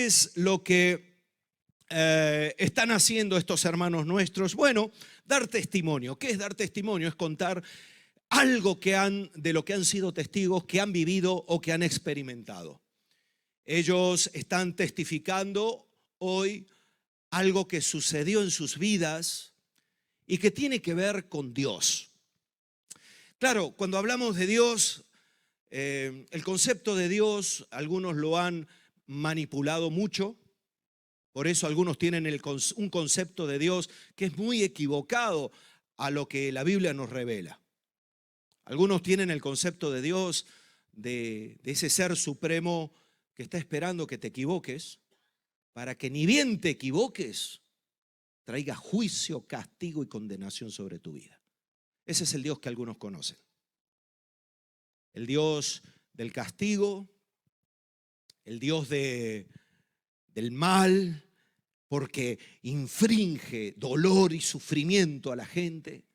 es lo que están haciendo estos hermanos nuestros? Bueno, dar testimonio. ¿Qué es dar testimonio? Es contar algo de lo que han sido testigos, que han vivido o que han experimentado. Ellos están testificando hoy algo que sucedió en sus vidas y que tiene que ver con Dios. Claro, cuando hablamos de Dios, el concepto de Dios, algunos lo han manipulado mucho. Por eso algunos tienen un concepto de Dios que es muy equivocado a lo que la Biblia nos revela. Algunos tienen el concepto de Dios, de ese ser supremo que está esperando que te equivoques, para que ni bien te equivoques, traiga juicio, castigo y condenación sobre tu vida. Ese es el Dios que algunos conocen. El Dios del castigo, el Dios del mal, porque infringe dolor y sufrimiento a la gente.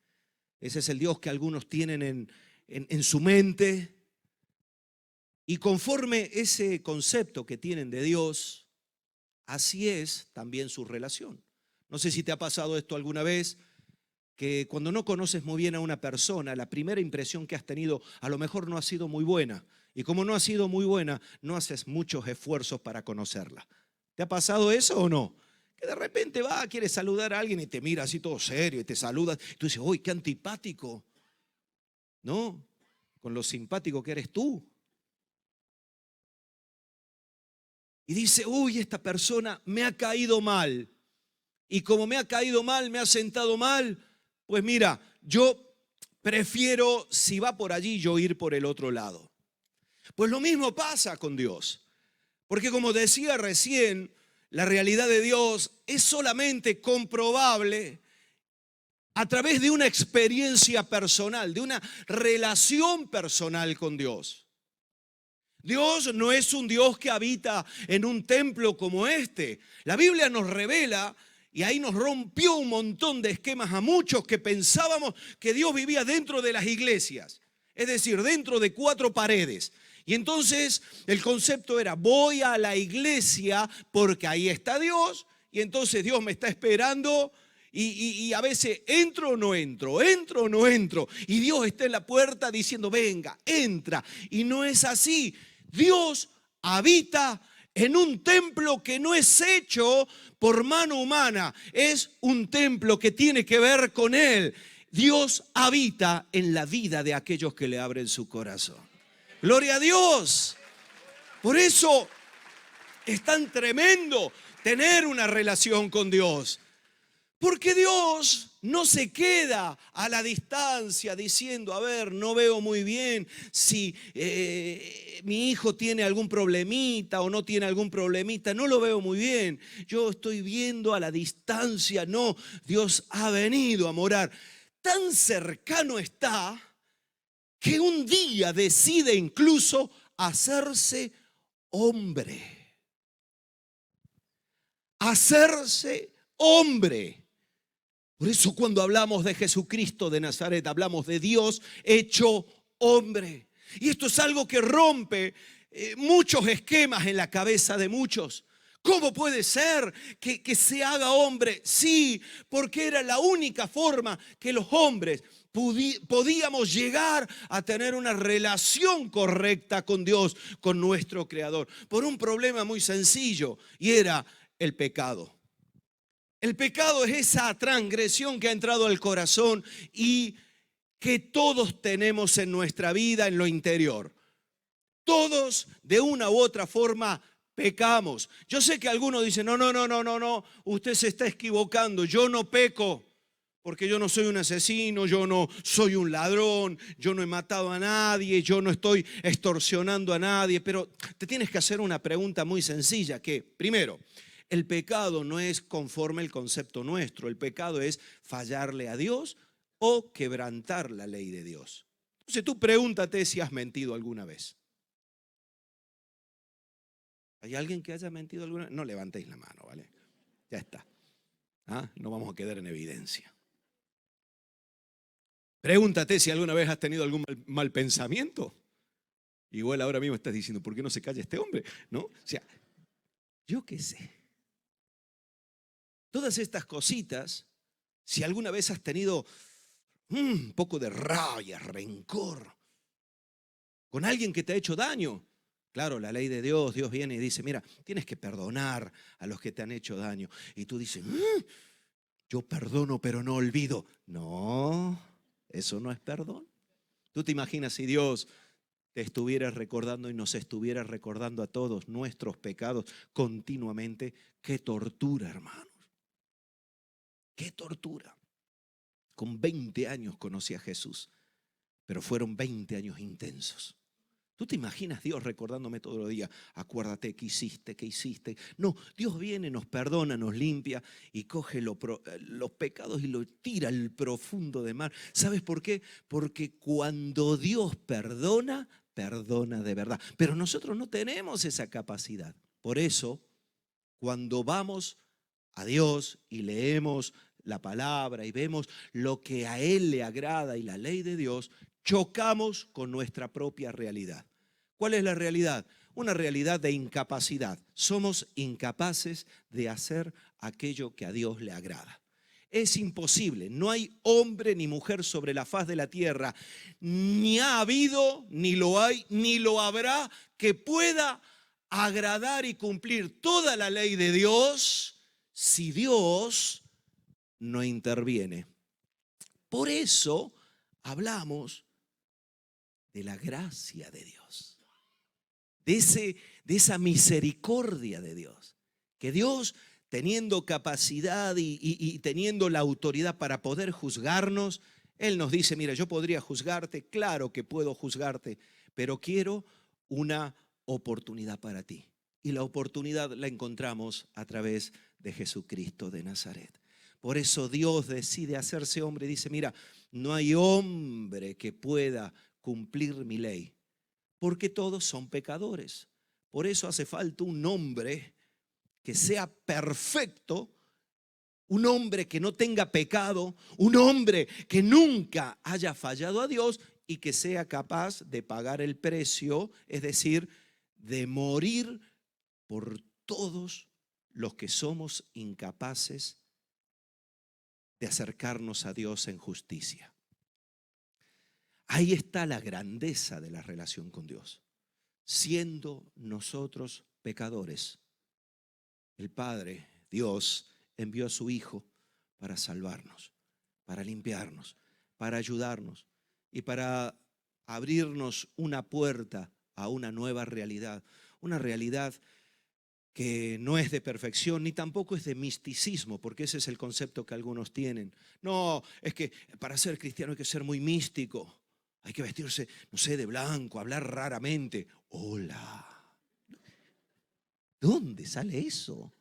Ese es el Dios que algunos tienen en su mente. Y conforme ese concepto que tienen de Dios, así es también su relación. No sé si te ha pasado esto alguna vez, que cuando no conoces muy bien a una persona, la primera impresión que has tenido a lo mejor no ha sido muy buena. Y como no ha sido muy buena, no haces muchos esfuerzos para conocerla. ¿Te ha pasado eso o no? Que de repente quieres saludar a alguien y te mira así todo serio y te saludas. Y tú dices, uy, qué antipático. ¿No? Con lo simpático que eres tú. Y dice, uy, esta persona me ha caído mal. Y como me ha caído mal, me ha sentado mal, pues mira, yo prefiero, si va por allí, yo ir por el otro lado. Pues lo mismo pasa con Dios. Porque como decía recién, la realidad de Dios es solamente comprobable a través de una experiencia personal, de una relación personal con Dios. Dios no es un Dios que habita en un templo como este. La Biblia nos revela, y ahí nos rompió un montón de esquemas a muchos que pensábamos que Dios vivía dentro de las iglesias, es decir, dentro de 4 paredes. Y entonces el concepto era, voy a la iglesia porque ahí está Dios, y entonces Dios me está esperando. Y a veces entro o no entro, entro o no entro. Y Dios está en la puerta diciendo, venga, entra. Y no es así. Dios habita en un templo que no es hecho por mano humana. Es un templo que tiene que ver con Él. Dios habita en la vida de aquellos que le abren su corazón. ¡Gloria a Dios! Por eso es tan tremendo tener una relación con Dios. Porque Dios no se queda a la distancia diciendo, a ver, no veo muy bien si mi hijo tiene algún problemita o no tiene algún problemita, no lo veo muy bien. Yo estoy viendo a la distancia. No, Dios ha venido a morar. Tan cercano está que un día decide incluso hacerse hombre. Hacerse hombre. Por eso cuando hablamos de Jesucristo de Nazaret, hablamos de Dios hecho hombre. Y esto es algo que rompe muchos esquemas en la cabeza de muchos. ¿Cómo puede ser que se haga hombre? Sí, porque era la única forma que los hombres podíamos llegar a tener una relación correcta con Dios, con nuestro Creador. Por un problema muy sencillo, y era el pecado. El pecado es esa transgresión que ha entrado al corazón y que todos tenemos en nuestra vida, en lo interior. Todos de una u otra forma pecamos. Yo sé que algunos dicen, no, usted se está equivocando, yo no peco. Porque yo no soy un asesino, yo no soy un ladrón, yo no he matado a nadie, yo no estoy extorsionando a nadie. Pero te tienes que hacer una pregunta muy sencilla, que primero, el pecado no es conforme al concepto nuestro. El pecado es fallarle a Dios o quebrantar la ley de Dios. Entonces tú pregúntate si has mentido alguna vez. ¿Hay alguien que haya mentido alguna vez? No levantéis la mano, ¿vale? Ya está. No vamos a quedar en evidencia. Pregúntate si alguna vez has tenido algún mal pensamiento. Igual ahora mismo estás diciendo, ¿por qué no se calla este hombre? ¿No? O sea, Yo qué sé. Todas estas cositas, si alguna vez has tenido un poco de rabia, rencor con alguien que te ha hecho daño. Claro, la ley de Dios, Dios viene y dice, mira, tienes que perdonar a los que te han hecho daño. Y tú dices, yo perdono pero no olvido. No, eso no es perdón. ¿Tú te imaginas si Dios te estuviera recordando y nos estuviera recordando a todos nuestros pecados continuamente? Qué tortura, hermanos. Qué tortura. Con 20 años conocí a Jesús, pero fueron 20 años intensos. ¿Tú te imaginas Dios recordándome todos los días? Acuérdate qué hiciste, qué hiciste. No, Dios viene, nos perdona, nos limpia y coge los pecados y los tira al profundo de mar. ¿Sabes por qué? Porque cuando Dios perdona, perdona de verdad. Pero nosotros no tenemos esa capacidad. Por eso, cuando vamos a Dios y leemos la palabra y vemos lo que a Él le agrada y la ley de Dios, chocamos con nuestra propia realidad. ¿Cuál es la realidad? Una realidad de incapacidad. Somos incapaces de hacer aquello que a Dios le agrada. Es imposible. No hay hombre ni mujer sobre la faz de la tierra, ni ha habido, ni lo hay, ni lo habrá, que pueda agradar y cumplir toda la ley de Dios si Dios no interviene. Por eso hablamos de la gracia de Dios, de esa misericordia de Dios, que Dios, teniendo capacidad y teniendo la autoridad para poder juzgarnos, Él nos dice, mira, yo podría juzgarte, claro que puedo juzgarte, pero quiero una oportunidad para ti. Y la oportunidad la encontramos a través de Jesucristo de Nazaret. Por eso Dios decide hacerse hombre y dice, mira, no hay hombre que pueda cumplir mi ley, porque todos son pecadores. Por eso hace falta un hombre que sea perfecto, un hombre que no tenga pecado, un hombre que nunca haya fallado a Dios y que sea capaz de pagar el precio, es decir, de morir por todos los que somos incapaces de acercarnos a Dios en justicia. Ahí está la grandeza de la relación con Dios. Siendo nosotros pecadores, el Padre, Dios, envió a su Hijo para salvarnos, para limpiarnos, para ayudarnos y para abrirnos una puerta a una nueva realidad. Una realidad que no es de perfección ni tampoco es de misticismo, porque ese es el concepto que algunos tienen. No, es que para ser cristiano hay que ser muy místico. Hay que vestirse, no sé, de blanco, hablar raramente. Hola. ¿Dónde sale eso?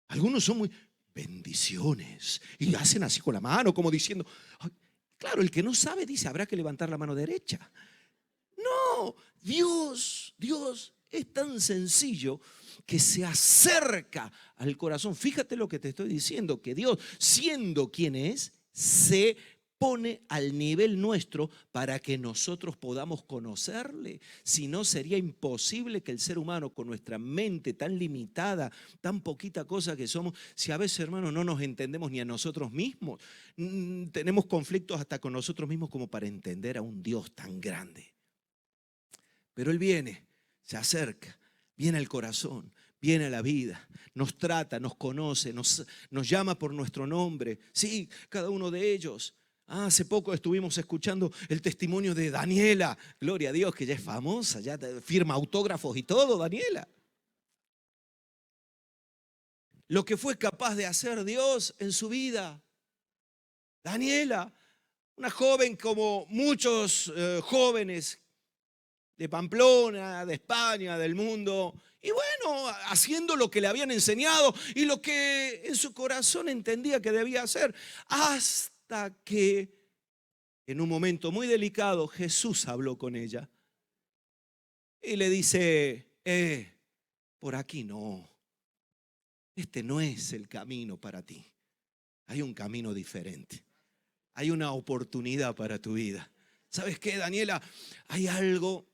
Algunos son muy bendiciones y hacen así con la mano como diciendo, ay, claro, el que no sabe dice, habrá que levantar la mano derecha. No, Dios es tan sencillo que se acerca al corazón. Fíjate lo que te estoy diciendo, que Dios, siendo quien es, se pone al nivel nuestro para que nosotros podamos conocerle. Si no, sería imposible que el ser humano, con nuestra mente tan limitada, tan poquita cosa que somos, si a veces, hermano, no nos entendemos ni a nosotros mismos, tenemos conflictos hasta con nosotros mismos como para entender a un Dios tan grande. Pero Él viene, se acerca, viene al corazón, viene a la vida, nos trata, nos conoce, nos llama por nuestro nombre. Sí, cada uno de ellos. Hace poco estuvimos escuchando el testimonio de Daniela. Gloria a Dios, que ya es famosa, ya firma autógrafos y todo, Daniela. Lo que fue capaz de hacer Dios en su vida. Daniela, una joven como muchos jóvenes de Pamplona, de España, del mundo, y bueno, haciendo lo que le habían enseñado y lo que en su corazón entendía que debía hacer, hasta que en un momento muy delicado Jesús habló con ella y le dice, por aquí no, este no es el camino para ti, hay un camino diferente, hay una oportunidad para tu vida. ¿Sabes qué, Daniela? Hay algo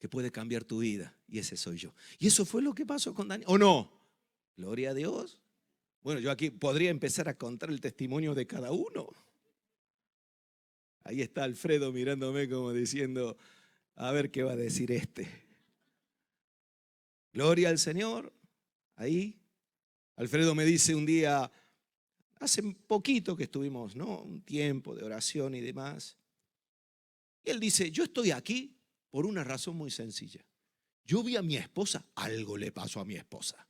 que puede cambiar tu vida, y ese soy yo. Y eso fue lo que pasó con Daniel, ¿o no? Gloria a Dios. Bueno, yo aquí podría empezar a contar el testimonio de cada uno. Ahí está Alfredo mirándome como diciendo, a ver qué va a decir este. Gloria al Señor. Ahí Alfredo me dice un día, hace poquito que estuvimos, ¿no?, un tiempo de oración y demás. Y él dice, yo estoy aquí por una razón muy sencilla. Yo vi a mi esposa, algo le pasó a mi esposa.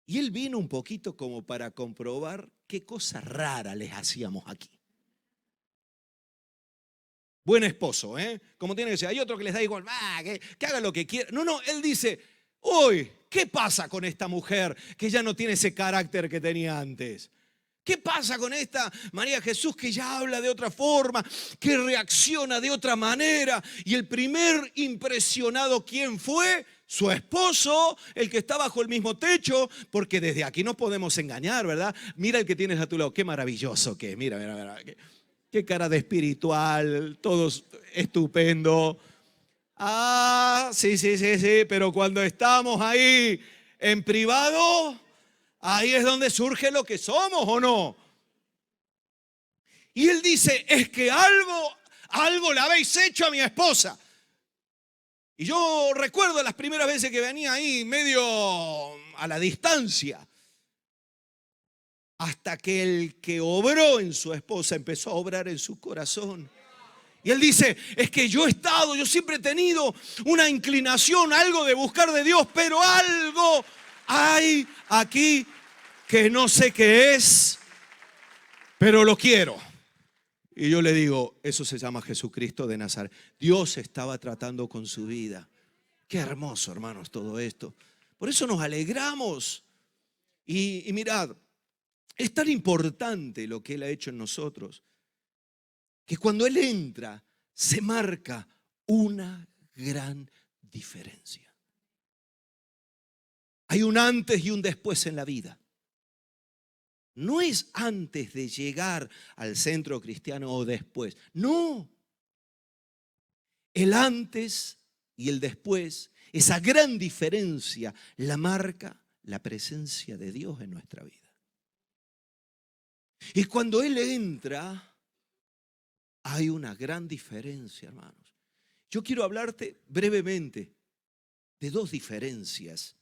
Y él vino un poquito como para comprobar qué cosa rara les hacíamos aquí. Buen esposo, ¿eh? Como tiene que ser. Hay otro que les da igual, que haga lo que quiera. No, él dice, uy, ¿qué pasa con esta mujer que ya no tiene ese carácter que tenía antes? ¿Qué pasa con esta María Jesús que ya habla de otra forma, que reacciona de otra manera? Y el primer impresionado, ¿quién fue? Su esposo, el que está bajo el mismo techo, porque desde aquí no podemos engañar, ¿verdad? Mira el que tienes a tu lado, qué maravilloso que es, mira. Qué cara de espiritual, todo estupendo. Ah, sí, pero cuando estamos ahí en privado, ahí es donde surge lo que somos, ¿o no? Y él dice, es que algo le habéis hecho a mi esposa. Y yo recuerdo las primeras veces que venía ahí medio a la distancia, hasta que el que obró en su esposa empezó a obrar en su corazón. Y él dice, es que yo siempre he tenido una inclinación, algo de buscar de Dios, pero algo hay aquí que no sé qué es, pero lo quiero. Y yo le digo, eso se llama Jesucristo de Nazaret. Dios estaba tratando con su vida. Qué hermoso, hermanos, todo esto. Por eso nos alegramos. Y mirad, es tan importante lo que Él ha hecho en nosotros, que cuando Él entra, se marca una gran diferencia. Hay un antes y un después en la vida. No es antes de llegar al centro cristiano o después. No. El antes y el después, esa gran diferencia, la marca la presencia de Dios en nuestra vida. Y cuando Él entra, hay una gran diferencia, hermanos. Yo quiero hablarte brevemente de dos diferencias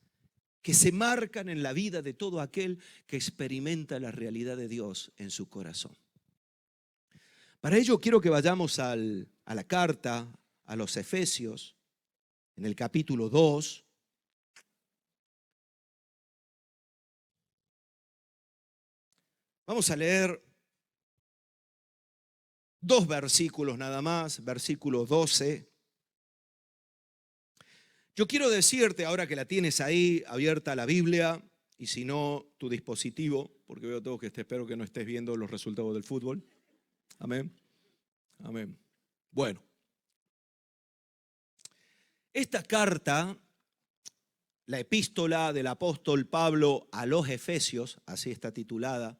que se marcan en la vida de todo aquel que experimenta la realidad de Dios en su corazón. Para ello quiero que vayamos a la carta a los Efesios, en el capítulo 2. Vamos a leer 2 versículos nada más, versículo 12. Yo quiero decirte, ahora que la tienes ahí abierta la Biblia, y si no, tu dispositivo, porque veo todo que espero que no estés viendo los resultados del fútbol. Amén. Amén. Bueno, esta carta, la epístola del apóstol Pablo a los Efesios, así está titulada,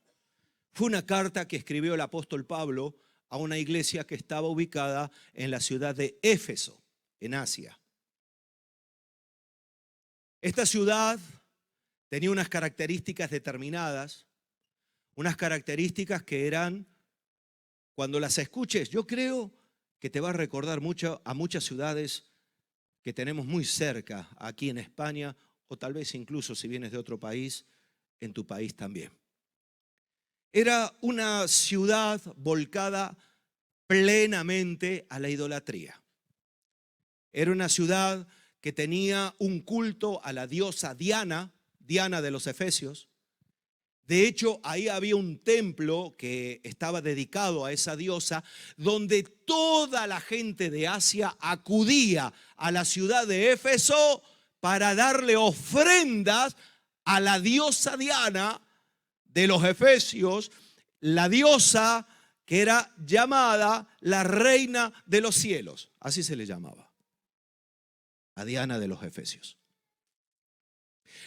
fue una carta que escribió el apóstol Pablo a una iglesia que estaba ubicada en la ciudad de Éfeso, en Asia. Esta ciudad tenía unas características determinadas, unas características que eran, cuando las escuches, yo creo que te va a recordar mucho a muchas ciudades que tenemos muy cerca aquí en España, o tal vez incluso si vienes de otro país, en tu país también. Era una ciudad volcada plenamente a la idolatría. Era una ciudad que tenía un culto a la diosa Diana, Diana de los Efesios. De hecho, ahí había un templo que estaba dedicado a esa diosa, donde toda la gente de Asia acudía a la ciudad de Éfeso para darle ofrendas a la diosa Diana de los Efesios, la diosa que era llamada la reina de los cielos, así se le llamaba, a Diana de los Efesios.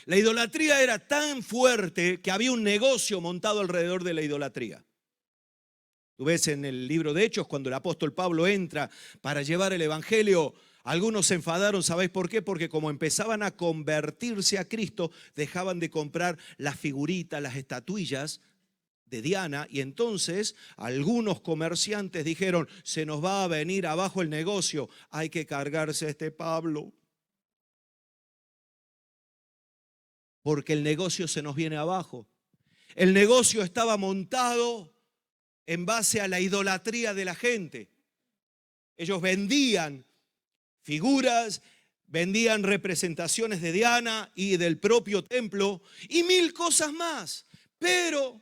La idolatría era tan fuerte que había un negocio montado alrededor de la idolatría. Tú ves en el libro de Hechos, cuando el apóstol Pablo entra para llevar el evangelio Algunos se enfadaron, ¿sabéis por qué? Porque como empezaban a convertirse a Cristo, dejaban de comprar las figuritas, las estatuillas de Diana, y entonces algunos comerciantes dijeron, se nos va a venir abajo el negocio, hay que cargarse a este Pablo, porque el negocio se nos viene abajo. El negocio estaba montado en base a la idolatría de la gente. Ellos vendían figuras, vendían representaciones de Diana y del propio templo y mil cosas más. Pero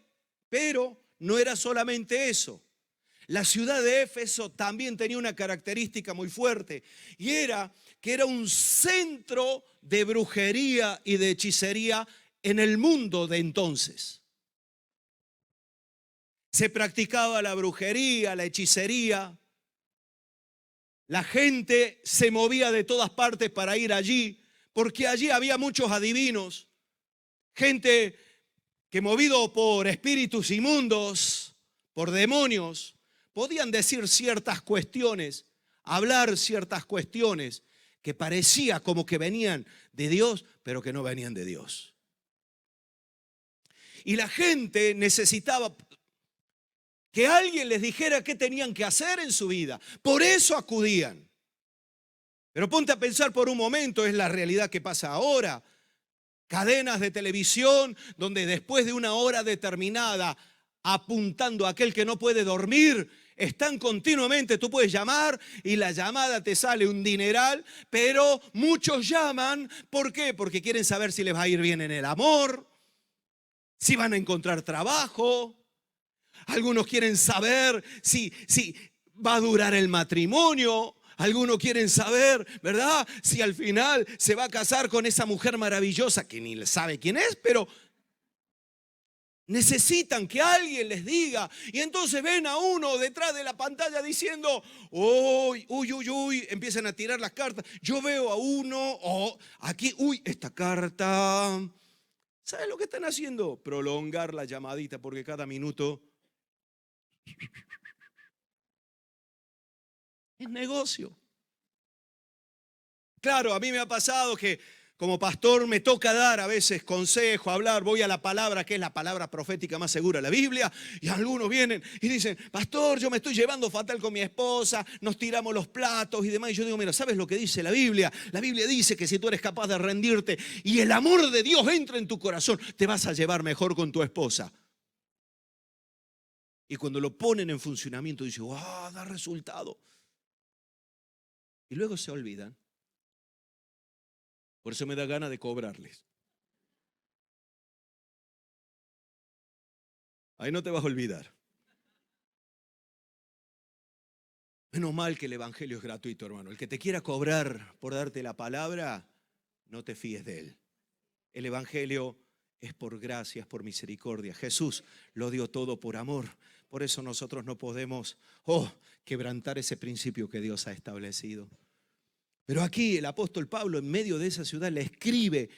no era solamente eso. La ciudad de Éfeso también tenía una característica muy fuerte y era que era un centro de brujería y de hechicería en el mundo de entonces. Se practicaba la brujería, la hechicería. La gente se movía de todas partes para ir allí, porque allí había muchos adivinos, gente que movido por espíritus inmundos, por demonios, podían decir ciertas cuestiones, hablar ciertas cuestiones que parecía como que venían de Dios, pero que no venían de Dios. Y la gente necesitaba que alguien les dijera qué tenían que hacer en su vida. Por eso acudían. Pero ponte a pensar por un momento, es la realidad que pasa ahora. Cadenas de televisión donde después de una hora determinada, apuntando a aquel que no puede dormir, están continuamente, tú puedes llamar y la llamada te sale un dineral, pero muchos llaman, ¿por qué? Porque quieren saber si les va a ir bien en el amor, si van a encontrar trabajo. Algunos quieren saber si va a durar el matrimonio. Algunos quieren saber, ¿verdad?, si al final se va a casar con esa mujer maravillosa que ni sabe quién es, pero necesitan que alguien les diga. Y entonces ven a uno detrás de la pantalla diciendo, uy, uy, uy, uy, empiezan a tirar las cartas. Yo veo a uno, aquí, uy, esta carta. ¿Saben lo que están haciendo? Prolongar la llamadita porque cada minuto es negocio. Claro, a mí me ha pasado que como pastor me toca dar a veces consejo, hablar, voy a la palabra que es la palabra profética más segura, la Biblia, y algunos vienen y dicen, pastor, yo me estoy llevando fatal con mi esposa, nos tiramos los platos y demás. Y yo digo, mira, ¿sabes lo que dice la Biblia? La Biblia dice que si tú eres capaz de rendirte y el amor de Dios entra en tu corazón, te vas a llevar mejor con tu esposa. Y cuando lo ponen en funcionamiento, dicen, ¡wow! Da resultado. Y luego se olvidan. Por eso me da ganas de cobrarles. Ahí no te vas a olvidar. Menos mal que el evangelio es gratuito, hermano. El que te quiera cobrar por darte la palabra, no te fíes de él. El evangelio es por gracia, es por misericordia. Jesús lo dio todo por amor. Por eso nosotros no podemos, quebrantar ese principio que Dios ha establecido. Pero aquí el apóstol Pablo en medio de esa ciudad le escribe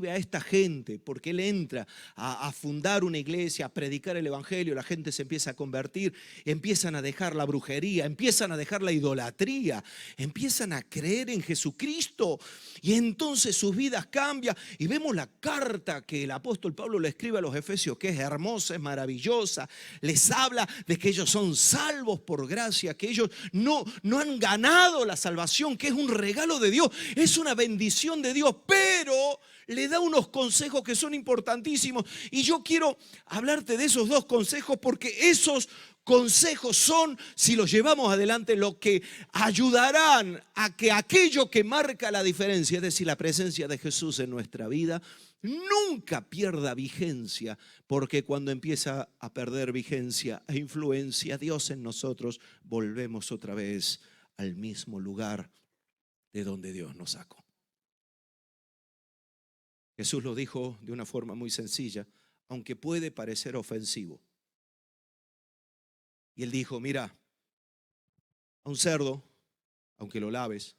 a esta gente, porque él entra a fundar una iglesia, a predicar el evangelio, la gente se empieza a convertir, empiezan a dejar la brujería, empiezan a dejar la idolatría, empiezan a creer en Jesucristo y entonces sus vidas cambian y vemos la carta que el apóstol Pablo le escribe a los efesios, que es hermosa, es maravillosa, les habla de que ellos son salvos por gracia, que ellos no han ganado la salvación, que es un regalo de Dios, es una bendición de Dios, pero le da unos consejos que son importantísimos y yo quiero hablarte de esos dos consejos porque esos consejos son, si los llevamos adelante, lo que ayudarán a que aquello que marca la diferencia, es decir, la presencia de Jesús en nuestra vida, nunca pierda vigencia, porque cuando empieza a perder vigencia e influencia Dios en nosotros, volvemos otra vez al mismo lugar de donde Dios nos sacó. Jesús lo dijo de una forma muy sencilla, aunque puede parecer ofensivo. Y él dijo, mira, a un cerdo, aunque lo laves,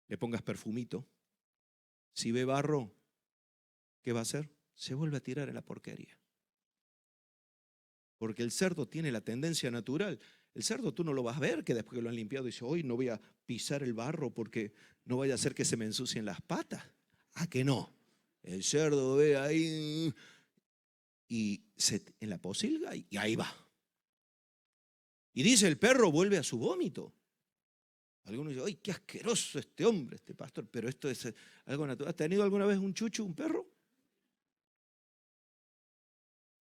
le pongas perfumito, si ve barro, ¿qué va a hacer? Se vuelve a tirar en la porquería. Porque el cerdo tiene la tendencia natural. El cerdo tú no lo vas a ver, que después que lo han limpiado dice, hoy no voy a pisar el barro porque no vaya a ser que se me ensucien las patas. ¿A que no? El cerdo ve ahí y en la posilga y ahí va. Y dice, el perro vuelve a su vómito. Algunos dicen, ¡ay, qué asqueroso este hombre, este pastor! Pero esto es algo natural. ¿Has tenido alguna vez un chucho, un perro?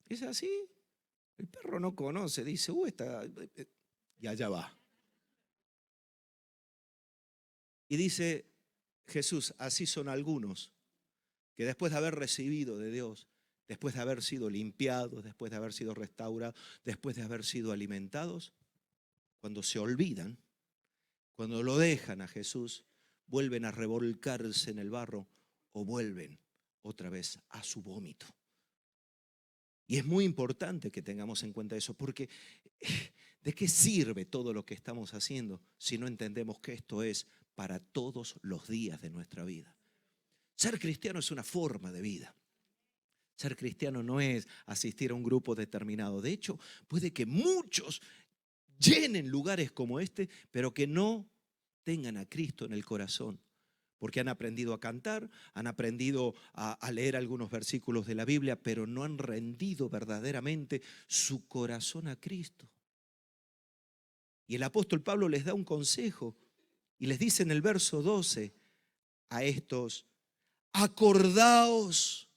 Es así. El perro no conoce, dice, y allá va. Y dice Jesús, así son algunos que después de haber recibido de Dios, después de haber sido limpiados, después de haber sido restaurados, después de haber sido alimentados, cuando se olvidan, cuando lo dejan a Jesús, vuelven a revolcarse en el barro o vuelven otra vez a su vómito. Y es muy importante que tengamos en cuenta eso, porque ¿de qué sirve todo lo que estamos haciendo si no entendemos que esto es para todos los días de nuestra vida? Ser cristiano es una forma de vida. Ser cristiano no es asistir a un grupo determinado. De hecho, puede que muchos llenen lugares como este, pero que no tengan a Cristo en el corazón. Porque han aprendido a cantar, han aprendido a leer algunos versículos de la Biblia, pero no han rendido verdaderamente su corazón a Cristo. Y el apóstol Pablo les da un consejo y les dice en el verso 12 a estos: acordaos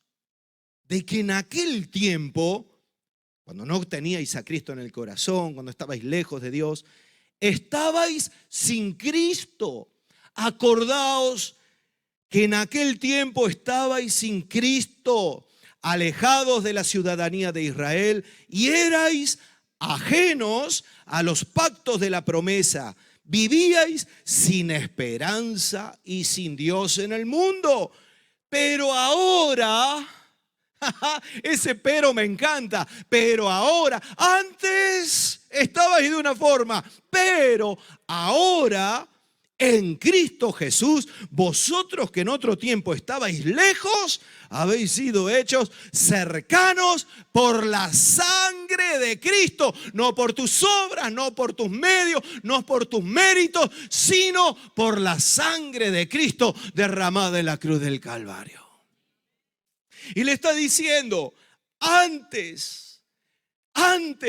de que en aquel tiempo, cuando no teníais a Cristo en el corazón, cuando estabais lejos de Dios, estabais sin Cristo. Acordaos que en aquel tiempo estabais sin Cristo, alejados de la ciudadanía de Israel, y erais ajenos a los pactos de la promesa. Vivíais sin esperanza y sin Dios en el mundo. Pero ahora, ese pero me encanta, pero ahora, antes estabais de una forma, pero ahora en Cristo Jesús, vosotros que en otro tiempo estabais lejos, habéis sido hechos cercanos por la sangre de Cristo. No por tus obras, no por tus medios, no por tus méritos, sino por la sangre de Cristo derramada en la cruz del Calvario. Y le está diciendo, antes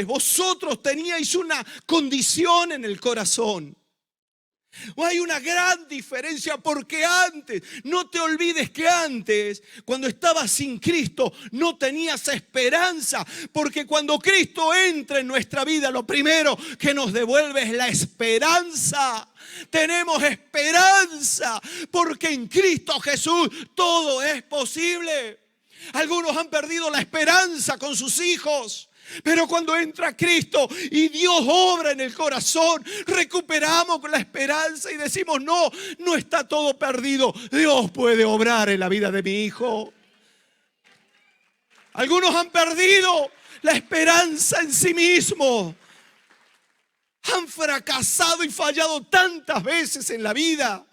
vosotros teníais una condición en el corazón. Hay una gran diferencia, porque antes, no te olvides que antes, cuando estabas sin Cristo, no tenías esperanza, porque cuando Cristo entra en nuestra vida, lo primero que nos devuelve es la esperanza. Tenemos esperanza, porque en Cristo Jesús todo es posible. Algunos han perdido la esperanza con sus hijos. Pero cuando entra Cristo y Dios obra en el corazón, recuperamos la esperanza y decimos, no está todo perdido. Dios puede obrar en la vida de mi hijo. Algunos han perdido la esperanza en sí mismos. Han fracasado y fallado tantas veces en la vida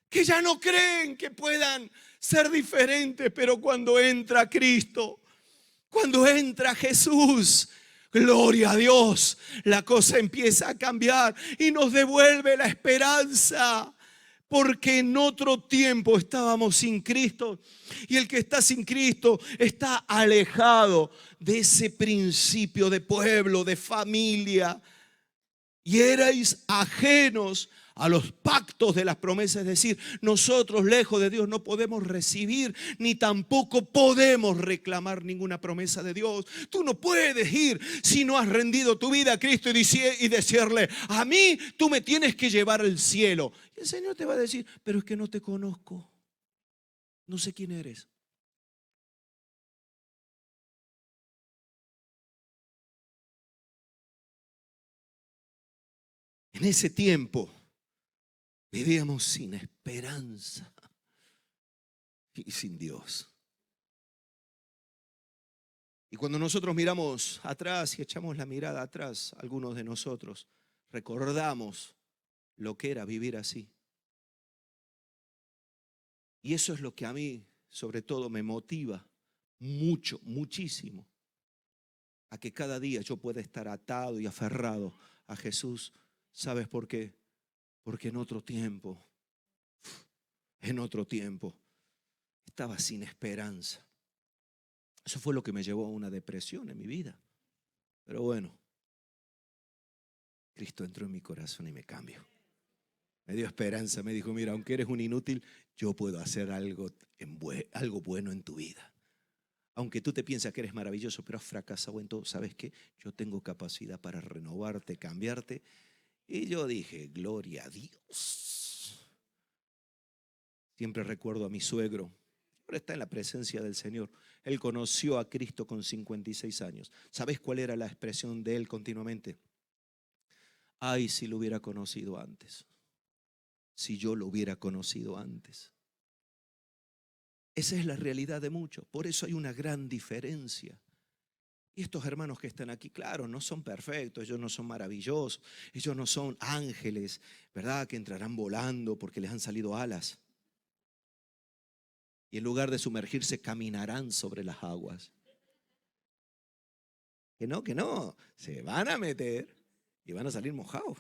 que ya no creen que puedan ser diferentes. Pero cuando entra Cristo, cuando entra Jesús, gloria a Dios, la cosa empieza a cambiar y nos devuelve la esperanza. Porque en otro tiempo estábamos sin Cristo, y el que está sin Cristo está alejado de ese principio de pueblo, de familia. Y erais ajenos a los pactos de las promesas. Es decir, nosotros lejos de Dios no podemos recibir, ni tampoco podemos reclamar ninguna promesa de Dios. Tú no puedes ir si no has rendido tu vida a Cristo y decirle, a mí tú me tienes que llevar al cielo. Y el Señor te va a decir, pero es que no te conozco, no sé quién eres. En ese tiempo vivíamos sin esperanza y sin Dios. Y cuando nosotros miramos atrás y echamos la mirada atrás, algunos de nosotros recordamos lo que era vivir así. Y eso es lo que a mí, sobre todo, me motiva muchísimo, a que cada día yo pueda estar atado y aferrado a Jesús. ¿Sabes por qué? Porque en otro tiempo estaba sin esperanza. Eso fue lo que me llevó a una depresión en mi vida. Pero bueno, Cristo entró en mi corazón y me cambió. Me dio esperanza, me dijo, mira, aunque eres un inútil, yo puedo hacer algo bueno en tu vida. Aunque tú te piensas que eres maravilloso, pero has fracasado en todo, ¿sabes qué? Yo tengo capacidad para renovarte, cambiarte. Y yo dije, gloria a Dios. Siempre recuerdo a mi suegro. Ahora está en la presencia del Señor. Él conoció a Cristo con 56 años. ¿Sabes cuál era la expresión de él continuamente? Ay, si lo hubiera conocido antes. Si yo lo hubiera conocido antes. Esa es la realidad de muchos. Por eso hay una gran diferencia. Y estos hermanos que están aquí, claro, no son perfectos, ellos no son maravillosos, ellos no son ángeles, ¿verdad? Que entrarán volando porque les han salido alas. Y en lugar de sumergirse, caminarán sobre las aguas. Que no, se van a meter y van a salir mojados.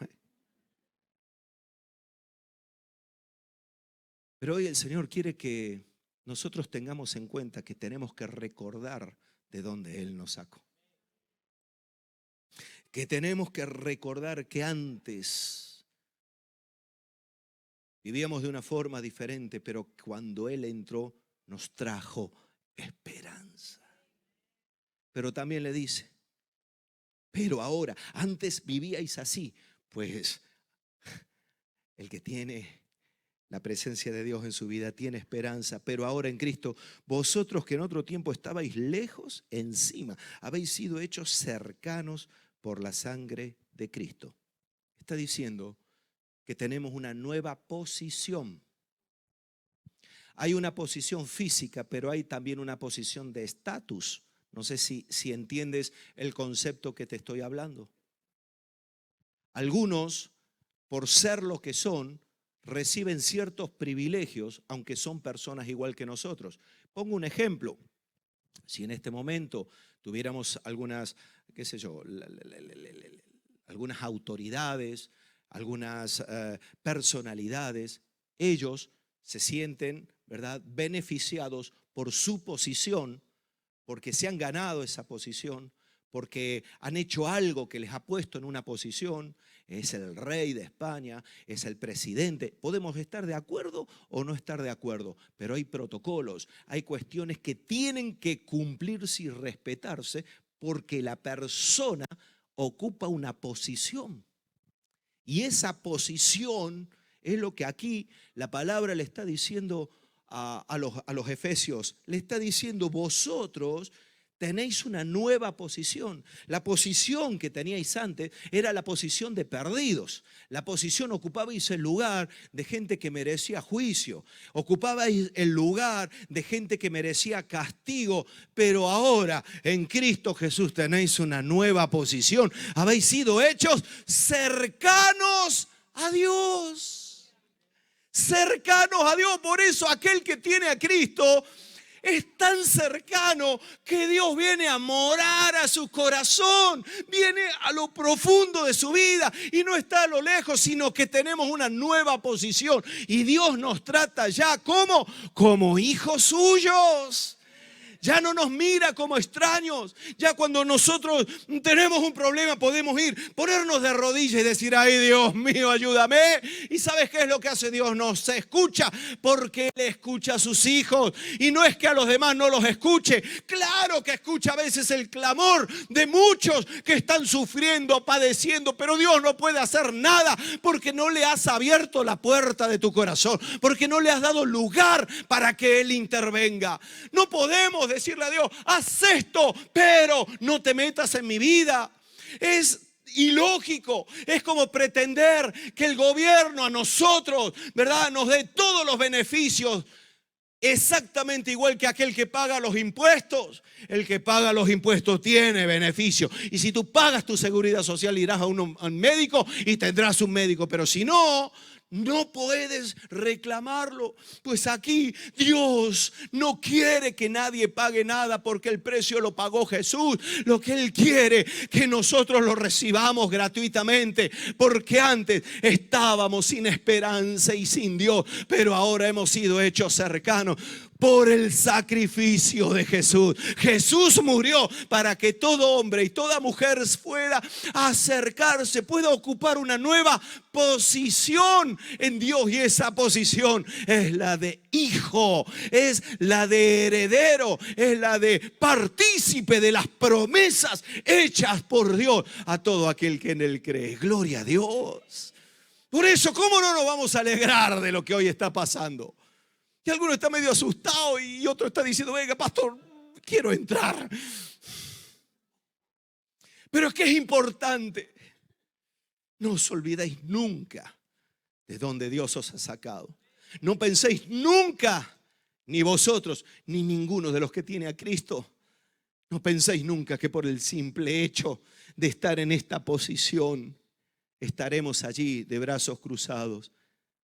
Pero hoy el Señor quiere que nosotros tengamos en cuenta que tenemos que recordar de dónde Él nos sacó. Que tenemos que recordar que antes vivíamos de una forma diferente, pero cuando Él entró nos trajo esperanza. Pero también le dice, pero ahora, antes vivíais así, pues el que tiene la presencia de Dios en su vida tiene esperanza, pero ahora en Cristo, vosotros que en otro tiempo estabais lejos, encima habéis sido hechos cercanos por la sangre de Cristo. Está diciendo que tenemos una nueva posición. Hay una posición física, pero hay también una posición de estatus. No sé si entiendes el concepto que te estoy hablando. Algunos, por ser lo que son, reciben ciertos privilegios, aunque son personas igual que nosotros. Pongo un ejemplo. Si en este momento tuviéramos algunas, qué sé yo, algunas autoridades, algunas personalidades, ellos se sienten, ¿verdad?, beneficiados por su posición, porque se han ganado esa posición, porque han hecho algo que les ha puesto en una posición. Es el rey de España, es el presidente. Podemos estar de acuerdo o no estar de acuerdo, pero hay protocolos, hay cuestiones que tienen que cumplirse y respetarse porque la persona ocupa una posición. Y esa posición es lo que aquí la palabra le está diciendo a los efesios. Le está diciendo, vosotros tenéis una nueva posición. La posición que teníais antes era la posición de perdidos. La posición, ocupabais el lugar de gente que merecía juicio. Ocupabais el lugar de gente que merecía castigo. Pero ahora en Cristo Jesús tenéis una nueva posición. Habéis sido hechos cercanos a Dios. Cercanos a Dios. Por eso aquel que tiene a Cristo es tan cercano que Dios viene a morar a su corazón, viene a lo profundo de su vida y no está a lo lejos, sino que tenemos una nueva posición y Dios nos trata ya como hijos suyos. Ya no nos mira como extraños. Ya cuando nosotros tenemos un problema podemos ir, ponernos de rodillas y decir, ay Dios mío, ayúdame. ¿Y sabes qué es lo que hace Dios? Nos escucha porque Él escucha a sus hijos. Y no es que a los demás no los escuche. Claro que escucha a veces el clamor de muchos que están sufriendo, padeciendo. Pero Dios no puede hacer nada porque no le has abierto la puerta de tu corazón. Porque no le has dado lugar para que Él intervenga. No podemos decirle a Dios, haz esto, pero no te metas en mi vida. Es ilógico, es como pretender que el gobierno a nosotros, ¿verdad?, nos dé todos los beneficios exactamente igual que aquel que paga los impuestos. El que paga los impuestos tiene beneficio. Y si tú pagas tu seguridad social, irás a un médico y tendrás un médico. Pero si no, no puedes reclamarlo. Pues aquí Dios no quiere que nadie pague nada porque el precio lo pagó Jesús. Lo que Él quiere que nosotros lo recibamos gratuitamente, porque antes estábamos sin esperanza y sin Dios, pero ahora hemos sido hechos cercanos por el sacrificio de Jesús. Jesús murió para que todo hombre y toda mujer pueda acercarse, pueda ocupar una nueva posición en Dios. Y esa posición es la de hijo, es la de heredero, es la de partícipe de las promesas hechas por Dios a todo aquel que en Él cree. Gloria a Dios. Por eso, ¿cómo no nos vamos a alegrar de lo que hoy está pasando? Que alguno está medio asustado y otro está diciendo, venga, pastor, quiero entrar. Pero es que es importante. No os olvidéis nunca de dónde Dios os ha sacado. No penséis nunca, ni vosotros, ni ninguno de los que tiene a Cristo, no penséis nunca que por el simple hecho de estar en esta posición, estaremos allí de brazos cruzados.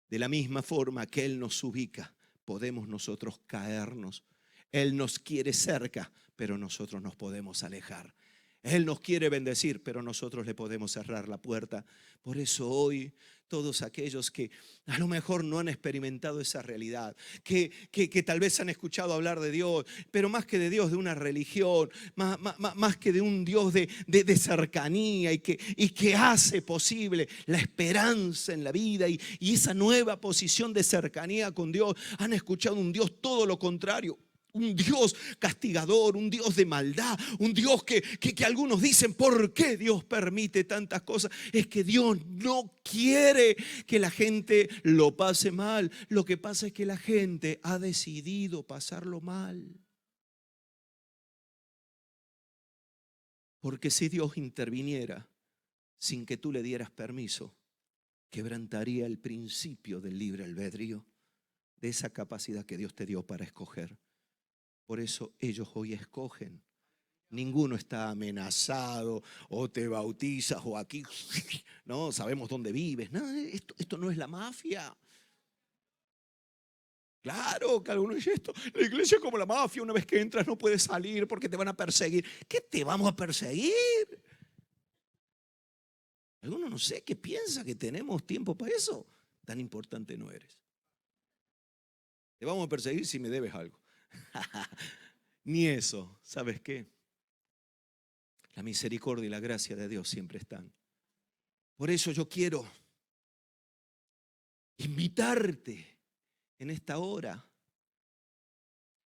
De la misma forma que Él nos ubica, podemos nosotros caernos. Él nos quiere cerca, pero nosotros nos podemos alejar. Él nos quiere bendecir, pero nosotros le podemos cerrar la puerta. Por eso hoy, todos aquellos que a lo mejor no han experimentado esa realidad, que tal vez han escuchado hablar de Dios, pero más que de Dios, de una religión, más que de un Dios de cercanía y que hace posible la esperanza en la vida y esa nueva posición de cercanía con Dios, han escuchado un Dios todo lo contrario. Un Dios castigador, un Dios de maldad, un Dios que algunos dicen, ¿por qué Dios permite tantas cosas? Es que Dios no quiere que la gente lo pase mal. Lo que pasa es que la gente ha decidido pasarlo mal. Porque si Dios interviniera sin que tú le dieras permiso, quebrantaría el principio del libre albedrío, de esa capacidad que Dios te dio para escoger. Por eso ellos hoy escogen. Ninguno está amenazado o te bautizas o aquí, no, sabemos dónde vives. No, esto no es la mafia. Claro que algunos dicen esto, la iglesia es como la mafia, una vez que entras no puedes salir porque te van a perseguir. ¿Qué te vamos a perseguir? Algunos no sé qué piensa que tenemos tiempo para eso. Tan importante no eres. Te vamos a perseguir si me debes algo. Ni eso. ¿Sabes qué? La misericordia y la gracia de Dios siempre están. Por eso yo quiero invitarte en esta hora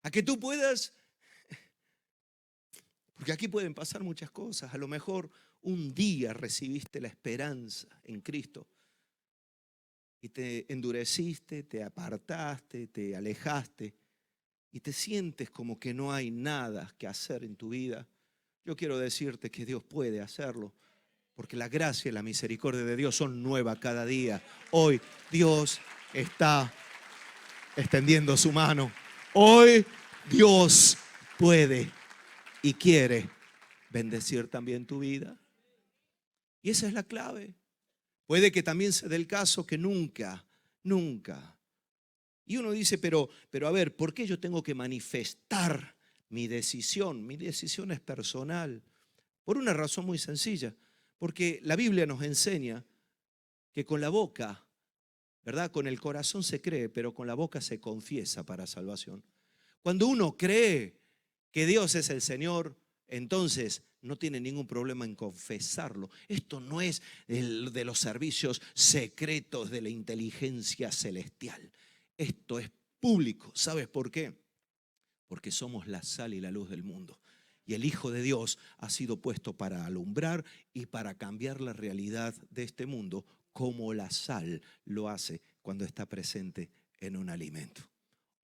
a que tú puedas, porque aquí pueden pasar muchas cosas. A lo mejor un día recibiste la esperanza en Cristo y te endureciste, te apartaste, te alejaste y te sientes como que no hay nada que hacer en tu vida. Yo quiero decirte que Dios puede hacerlo, porque la gracia y la misericordia de Dios son nuevas cada día. Hoy Dios está extendiendo su mano. Hoy Dios puede y quiere bendecir también tu vida. Y esa es la clave. Puede que también se dé el caso que nunca. Y uno dice, pero a ver, ¿por qué yo tengo que manifestar mi decisión? Mi decisión es personal. Por una razón muy sencilla. Porque la Biblia nos enseña que con la boca, ¿verdad? Con el corazón se cree, pero con la boca se confiesa para salvación. Cuando uno cree que Dios es el Señor, entonces no tiene ningún problema en confesarlo. Esto no es de los servicios secretos de la inteligencia celestial. Esto es público. ¿Sabes por qué? Porque somos la sal y la luz del mundo. Y el Hijo de Dios ha sido puesto para alumbrar y para cambiar la realidad de este mundo, como la sal lo hace cuando está presente en un alimento.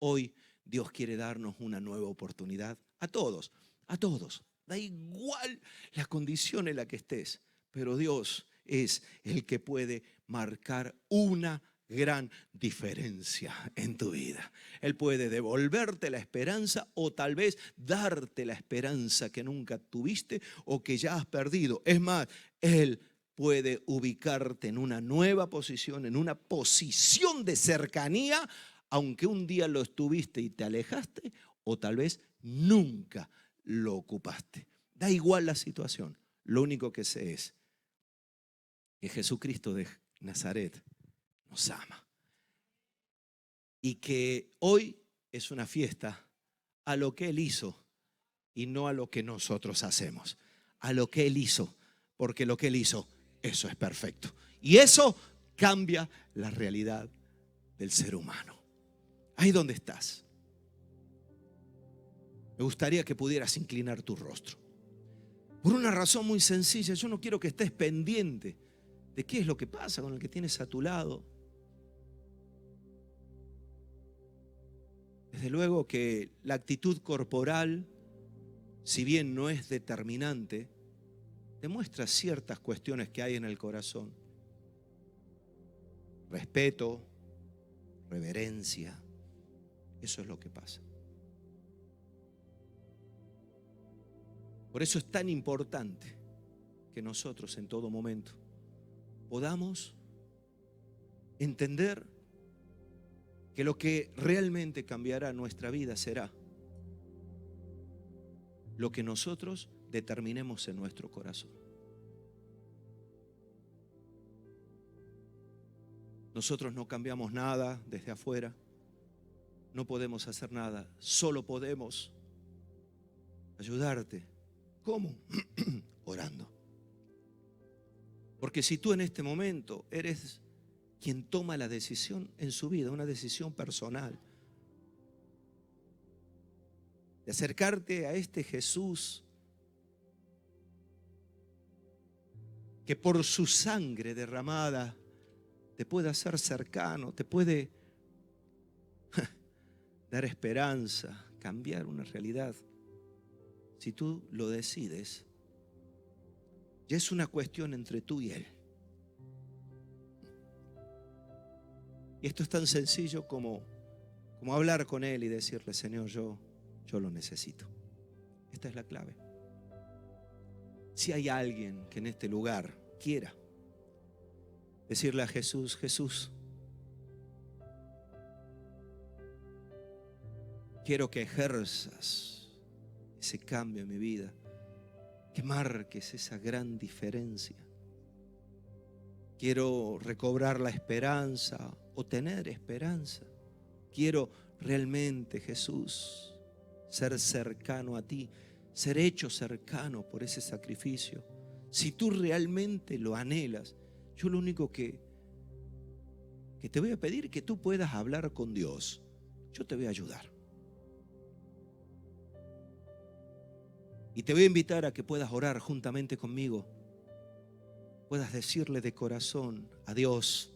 Hoy Dios quiere darnos una nueva oportunidad a todos, a todos. Da igual la condición en la que estés, pero Dios es el que puede marcar una gran diferencia en tu vida. Él puede devolverte la esperanza o tal vez darte la esperanza que nunca tuviste o que ya has perdido. Es más, Él puede ubicarte en una nueva posición, en una posición de cercanía, aunque un día lo estuviste y te alejaste, o tal vez nunca lo ocupaste. Da igual la situación. Lo único que sé es que Jesucristo de Nazaret nos ama. Y que hoy es una fiesta a lo que Él hizo y no a lo que nosotros hacemos. A lo que Él hizo, porque lo que Él hizo, eso es perfecto. Y eso cambia la realidad del ser humano. Ahí donde estás. Me gustaría que pudieras inclinar tu rostro. Por una razón muy sencilla, yo no quiero que estés pendiente de qué es lo que pasa con el que tienes a tu lado. Desde luego que la actitud corporal, si bien no es determinante, demuestra ciertas cuestiones que hay en el corazón. Respeto, reverencia, eso es lo que pasa. Por eso es tan importante que nosotros en todo momento podamos entender que lo que realmente cambiará nuestra vida será lo que nosotros determinemos en nuestro corazón. Nosotros no cambiamos nada desde afuera, no podemos hacer nada, solo podemos ayudarte. ¿Cómo? Orando. Porque si tú en este momento eres quien toma la decisión en su vida, una decisión personal, de acercarte a este Jesús que por su sangre derramada te puede hacer cercano, te puede dar esperanza, cambiar una realidad. Si tú lo decides, ya es una cuestión entre tú y Él. Y esto es tan sencillo como hablar con Él y decirle: Señor, yo lo necesito. Esta es la clave. Si hay alguien que en este lugar quiera decirle a Jesús: Jesús, quiero que ejerzas ese cambio en mi vida, que marques esa gran diferencia. Quiero recobrar la esperanza o tener esperanza. Quiero realmente, Jesús, ser cercano a ti, ser hecho cercano por ese sacrificio. Si tú realmente lo anhelas, yo lo único que te voy a pedir es que tú puedas hablar con Dios. Yo te voy a ayudar. Y te voy a invitar a que puedas orar juntamente conmigo. Puedas decirle de corazón a Dios: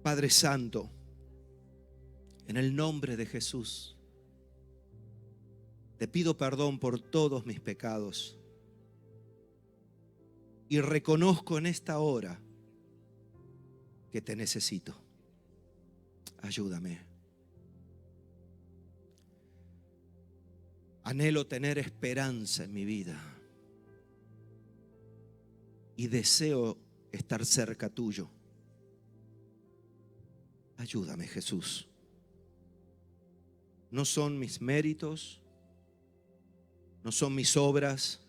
Padre Santo, en el nombre de Jesús, te pido perdón por todos mis pecados. Y reconozco en esta hora que te necesito. Ayúdame. Anhelo tener esperanza en mi vida y deseo estar cerca tuyo. Ayúdame, Jesús. No son mis méritos, no son mis obras,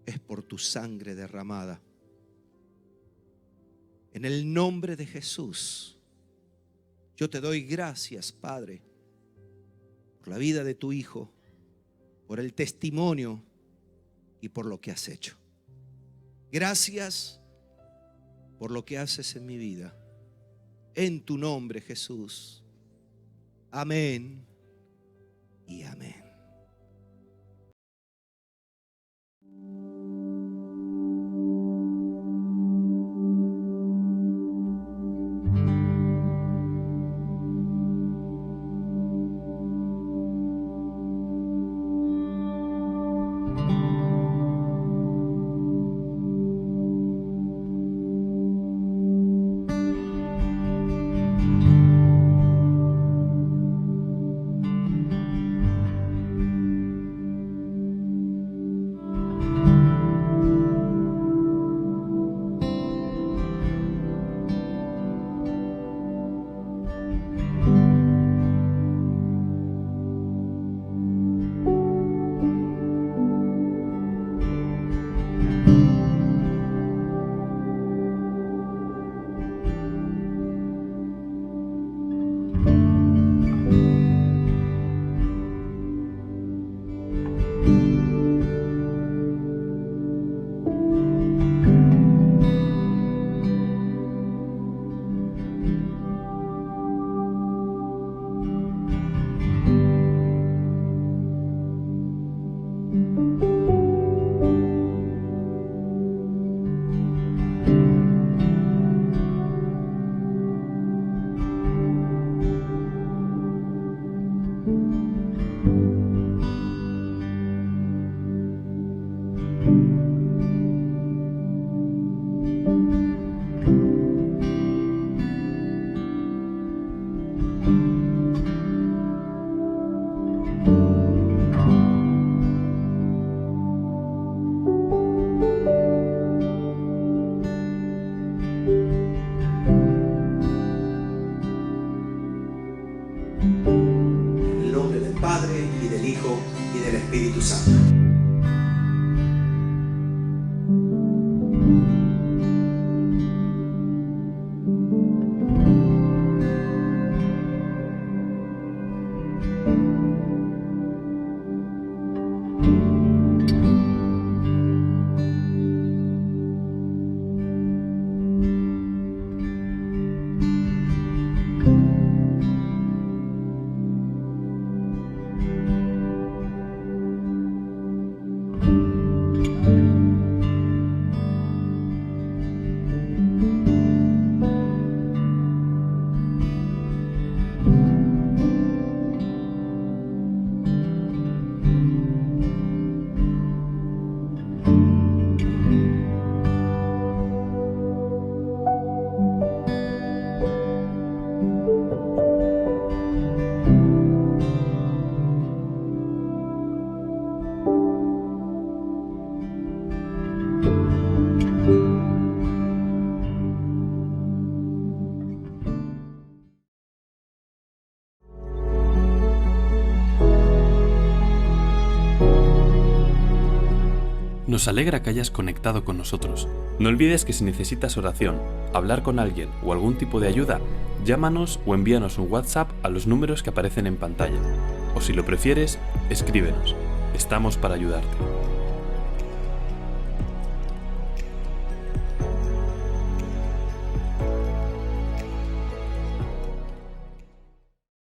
es por tu sangre derramada. En el nombre de Jesús, yo te doy gracias, Padre, por la vida de tu Hijo, por el testimonio y por lo que has hecho. Gracias por lo que haces en mi vida. En tu nombre, Jesús. Amén y amén. Padre y del Hijo y del Espíritu Santo. Nos alegra que hayas conectado con nosotros. No olvides que si necesitas oración, hablar con alguien o algún tipo de ayuda, llámanos o envíanos un WhatsApp a los números que aparecen en pantalla. O si lo prefieres, escríbenos. Estamos para ayudarte.